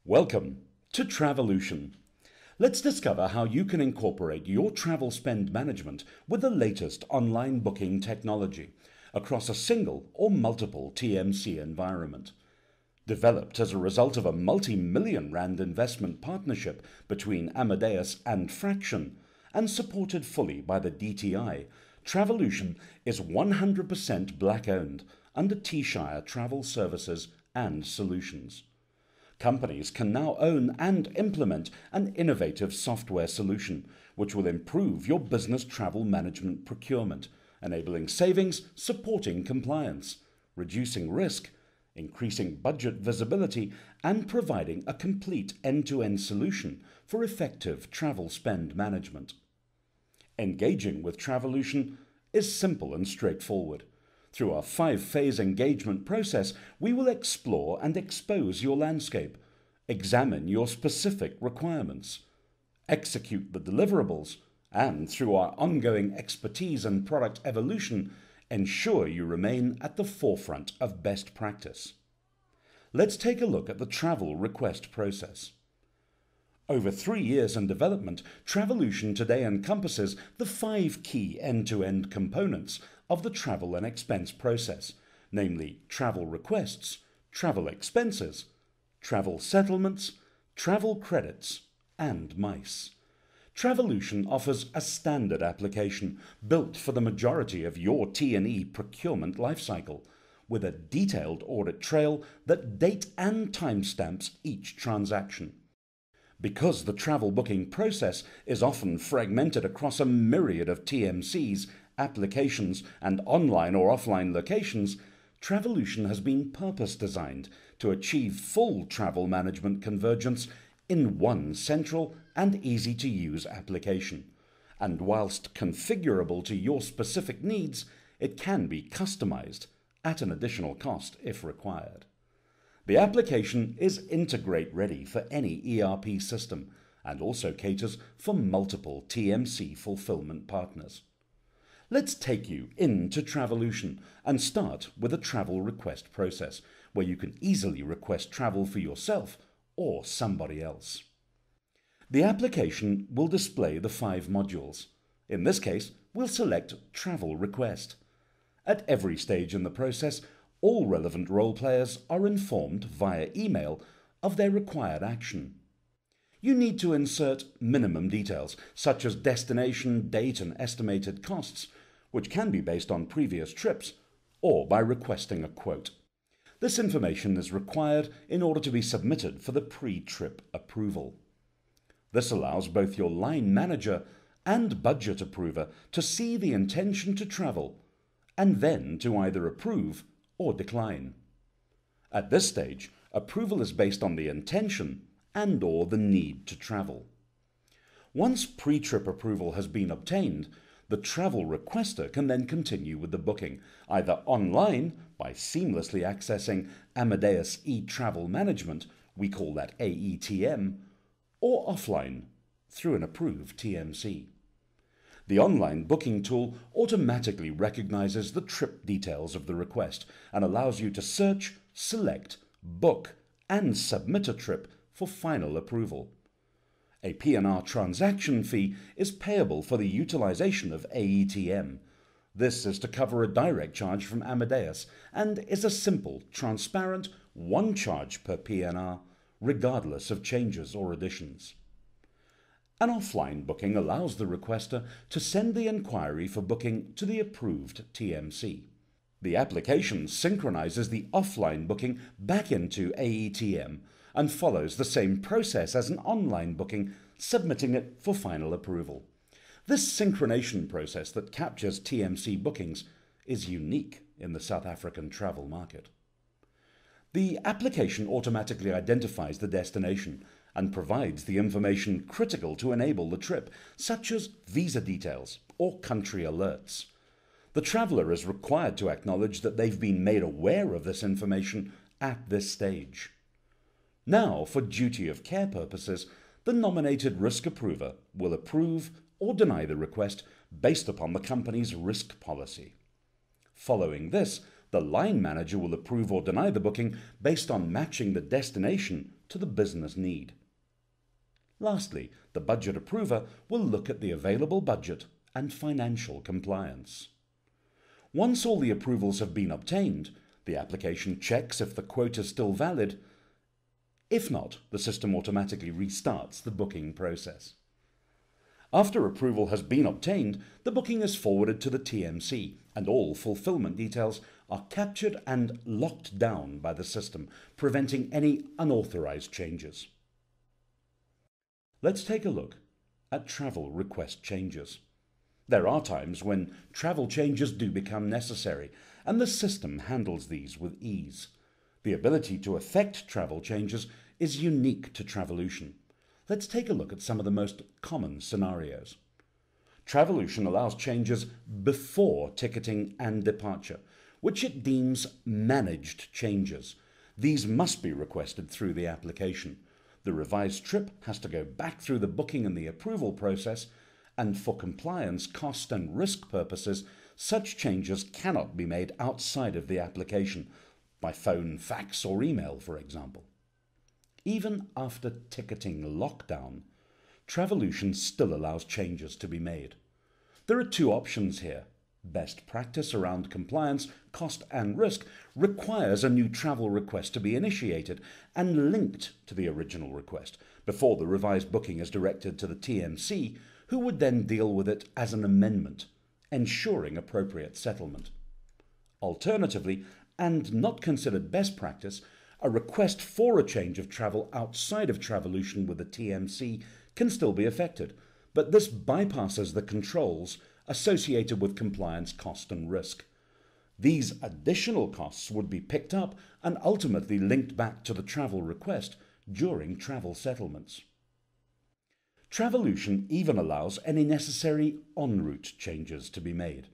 Welcome to TraveluXion. Let's discover how you can incorporate your travel spend management with the latest online booking technology across a single or multiple TMC environment. Developed as a result of a multi-million rand investment partnership between Amadeus and Fraction, and supported fully by the DTI, TraveluXion is 100% black-owned under T-Shire Travel Services and Solutions. Companies can now own and implement an innovative software solution which will improve your business travel management procurement, enabling savings, supporting compliance, reducing risk, increasing budget visibility, and providing a complete end-to-end solution for effective travel spend management. Engaging with TraveluXion is simple and straightforward. Through our 5-phase engagement process, we will explore and expose your landscape, examine your specific requirements, execute the deliverables, and through our ongoing expertise and product evolution, ensure you remain at the forefront of best practice. Let's take a look at the travel request process. Over 3 years in development, TraveluXion today encompasses the 5 key end-to-end components of the travel and expense process, namely travel requests, travel expenses, travel settlements, travel credits, and MICE. TraveluXion offers a standard application built for the majority of your T&E procurement lifecycle, with a detailed audit trail that date and timestamps each transaction. Because the travel booking process is often fragmented across a myriad of TMCs, applications, and online or offline locations, TraveluXion has been purpose-designed to achieve full travel management convergence in one central and easy-to-use application. And whilst configurable to your specific needs, it can be customized at an additional cost if required. The application is integrate-ready for any ERP system and also caters for multiple TMC fulfillment partners. Let's take you into TraveluXion and start with a travel request process where you can easily request travel for yourself or somebody else. The application will display the 5 modules. In this case, we'll select Travel Request. At every stage in the process, all relevant role players are informed via email of their required action. You need to insert minimum details such as destination, date, and estimated costs, which can be based on previous trips or by requesting a quote. This information is required in order to be submitted for the pre-trip approval. This allows both your line manager and budget approver to see the intention to travel and then to either approve or decline. At this stage, approval is based on the intention and/or the need to travel. Once pre-trip approval has been obtained, the travel requester can then continue with the booking, either online by seamlessly accessing Amadeus e-Travel Management, we call that AETM, or offline through an approved TMC. The online booking tool automatically recognizes the trip details of the request and allows you to search, select, book, and submit a trip for final approval. A P&R transaction fee is payable for the utilization of AETM. This is to cover a direct charge from Amadeus and is a simple, transparent, one charge per P&R, regardless of changes or additions. An offline booking allows the requester to send the inquiry for booking to the approved TMC. The application synchronizes the offline booking back into AETM and follows the same process as an online booking, submitting it for final approval. This synchronization process that captures TMC bookings is unique in the South African travel market. The application automatically identifies the destination and provides the information critical to enable the trip, such as visa details or country alerts. The traveller is required to acknowledge that they've been made aware of this information at this stage. Now, for duty of care purposes, the nominated risk approver will approve or deny the request based upon the company's risk policy. Following this, The line manager will approve or deny the booking based on matching the destination to the business need. Lastly, the budget approver will look at the available budget and financial compliance. Once all the approvals have been obtained, the application checks if the quote is still valid. If not, the system automatically restarts the booking process. After approval has been obtained, the booking is forwarded to the TMC, and all fulfillment details are captured and locked down by the system, preventing any unauthorized changes. Let's take a look at travel request changes. There are times when travel changes do become necessary, and the system handles these with ease. The ability to effect travel changes is unique to TraveluXion. Let's take a look at some of the most common scenarios. TraveluXion allows changes before ticketing and departure, which it deems managed changes. These must be requested through the application. The revised trip has to go back through the booking and the approval process, and for compliance, cost and risk purposes, such changes cannot be made outside of the application, by phone, fax or email, for example. Even after ticketing lockdown, TraveluXion still allows changes to be made. There are two options here. Best practice around compliance, cost and risk requires a new travel request to be initiated and linked to the original request before the revised booking is directed to the TMC, who would then deal with it as an amendment, ensuring appropriate settlement. Alternatively, and not considered best practice, a request for a change of travel outside of TraveluXion with the TMC can still be effected, but this bypasses the controls associated with compliance, cost and risk. These additional costs would be picked up and ultimately linked back to the travel request during travel settlements. TraveluXion even allows any necessary en route changes to be made.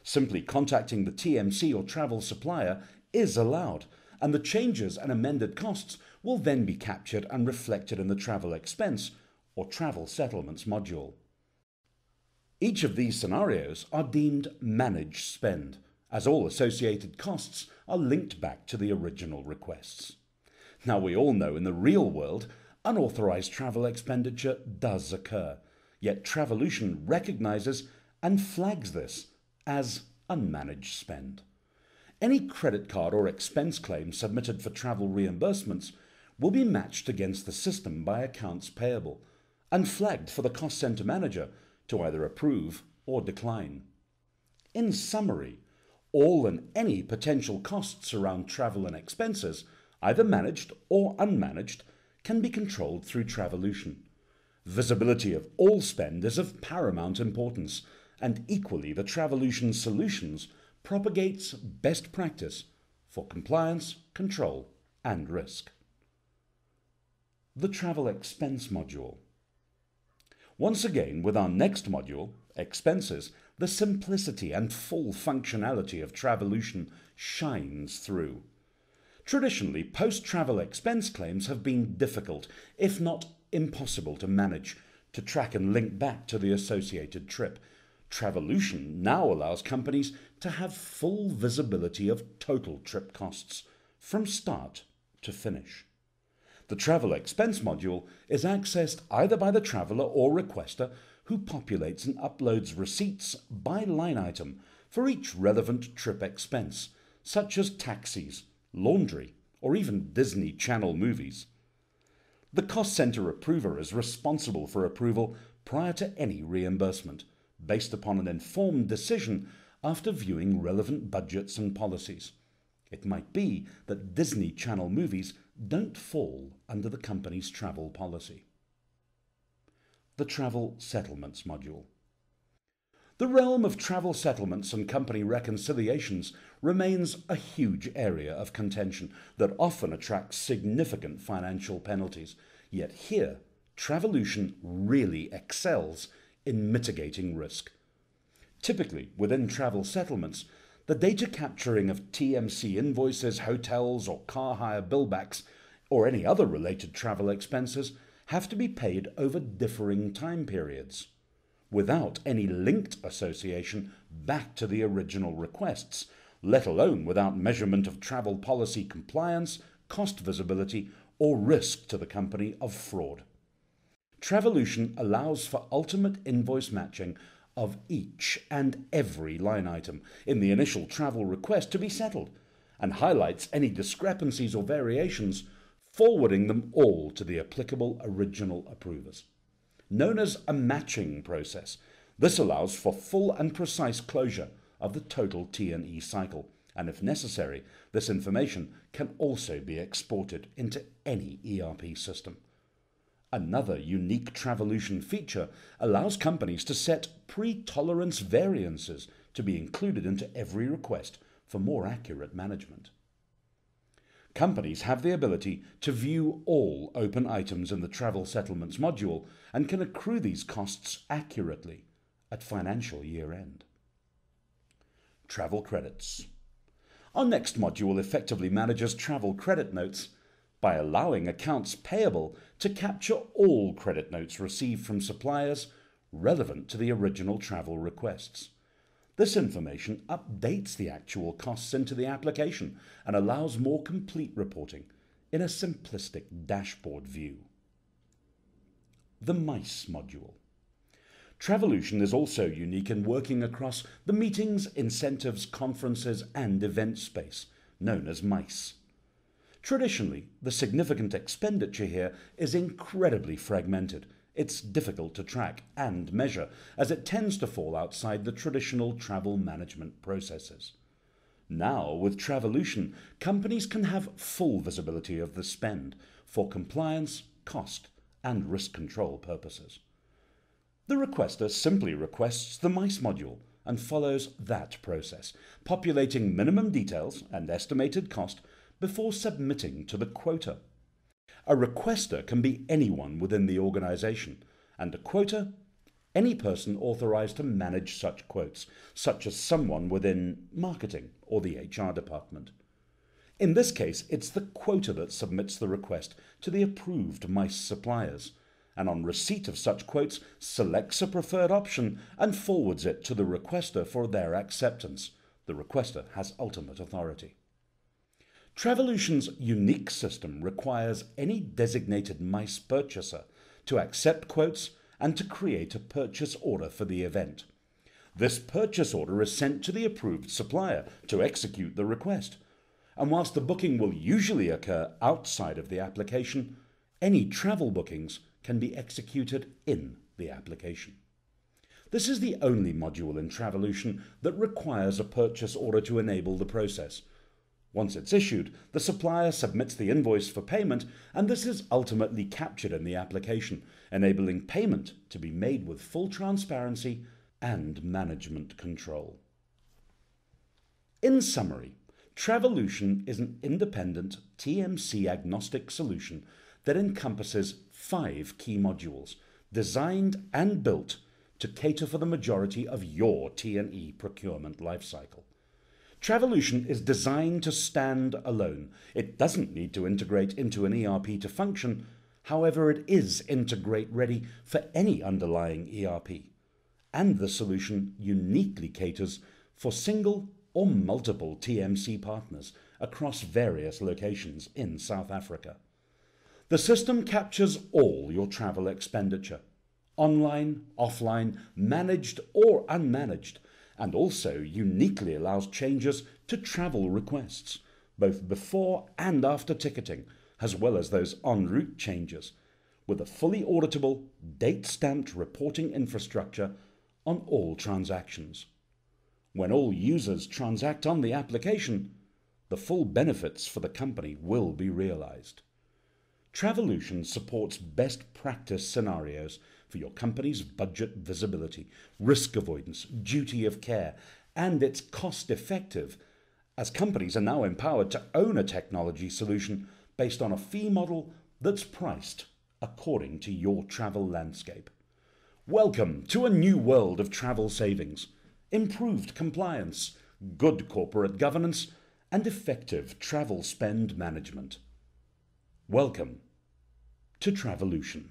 Simply contacting the TMC or travel supplier is allowed, and the changes and amended costs will then be captured and reflected in the travel expense or travel settlements module. Each of these scenarios are deemed managed spend, as all associated costs are linked back to the original requests. Now, we all know in the real world, unauthorized travel expenditure does occur, yet TraveluXion recognizes and flags this as unmanaged spend. Any credit card or expense claim submitted for travel reimbursements will be matched against the system by accounts payable and flagged for the cost center manager to either approve or decline. In summary, all and any potential costs around travel and expenses, either managed or unmanaged, can be controlled through TraveluXion. Visibility of all spend is of paramount importance, and equally the TraveluXion solutions propagates best practice for compliance, control and risk. The travel expense module. Once again, with our next module, expenses, the simplicity and full functionality of TraveluXion shines through. Traditionally, post-travel expense claims have been difficult, if not impossible to manage, to track and link back to the associated trip. TraveluXion now allows companies to have full visibility of total trip costs, from start to finish. The travel expense module is accessed either by the traveller or requester, who populates and uploads receipts by line item for each relevant trip expense, such as taxis, laundry, or even Disney Channel movies. The cost center approver is responsible for approval prior to any reimbursement, based upon an informed decision after viewing relevant budgets and policies. It might be that Disney Channel movies don't fall under the company's travel policy. The Travel Settlements module. The realm of travel settlements and company reconciliations remains a huge area of contention that often attracts significant financial penalties. Yet here, TraveluXion really excels in mitigating risk. Typically, within travel settlements, the data capturing of TMC invoices, hotels or car hire billbacks, or any other related travel expenses have to be paid over differing time periods, without any linked association back to the original requests. let alone without measurement of travel policy compliance, cost visibility, or risk to the company of fraud. TraveluXion allows for ultimate invoice matching of each and every line item in the initial travel request to be settled, and highlights any discrepancies or variations, forwarding them all to the applicable original approvers. Known as a matching process, this allows for full and precise closure of the total T&E cycle, and if necessary, this information can also be exported into any ERP system. Another unique TraveluXion feature allows companies to set pre-tolerance variances to be included into every request for more accurate management. Companies have the ability to view all open items in the Travel Settlements module and can accrue these costs accurately at financial year end. Travel credits. Our next module effectively manages travel credit notes by allowing accounts payable to capture all credit notes received from suppliers relevant to the original travel requests. This information updates the actual costs into the application and allows more complete reporting in a simplistic dashboard view. The MICE module. TraveluXion is also unique in working across the meetings, incentives, conferences, and event space, known as MICE. Traditionally, the significant expenditure here is incredibly fragmented. It's difficult to track and measure, as it tends to fall outside the traditional travel management processes. Now, with TraveluXion, companies can have full visibility of the spend for compliance, cost, and risk control purposes. The requester simply requests the MICE module and follows that process, populating minimum details and estimated cost before submitting to the quota. A requester can be anyone within the organization, and a quota, any person authorized to manage such quotes, such as someone within marketing or the HR department. In this case, it's the quota that submits the request to the approved MICE suppliers, and on receipt of such quotes, selects a preferred option and forwards it to the requester for their acceptance. The requester has ultimate authority. TraveluXion's unique system requires any designated MICE purchaser to accept quotes and to create a purchase order for the event. This purchase order is sent to the approved supplier to execute the request, and whilst the booking will usually occur outside of the application, any travel bookings can be executed in the application. This is the only module in TraveluXion that requires a purchase order to enable the process. Once it's issued, the supplier submits the invoice for payment, and this is ultimately captured in the application, enabling payment to be made with full transparency and management control. In summary, TraveluXion is an independent TMC-agnostic solution that encompasses 5 key modules, designed and built to cater for the majority of your T&E procurement lifecycle. TraveluXion is designed to stand alone. It doesn't need to integrate into an ERP to function. However, it is integrate ready for any underlying ERP. And the solution uniquely caters for single or multiple TMC partners across various locations in South Africa. The system captures all your travel expenditure, online, offline, managed or unmanaged, and also uniquely allows changes to travel requests, both before and after ticketing, as well as those en route changes, with a fully auditable, date-stamped reporting infrastructure on all transactions. When all users transact on the application, the full benefits for the company will be realized. TraveluXion supports best practice scenarios for your company's budget visibility, risk avoidance, duty of care, and it's cost-effective, as companies are now empowered to own a technology solution based on a fee model that's priced according to your travel landscape. Welcome to a new world of travel savings, improved compliance, good corporate governance, and effective travel spend management. Welcome to TraveluXion.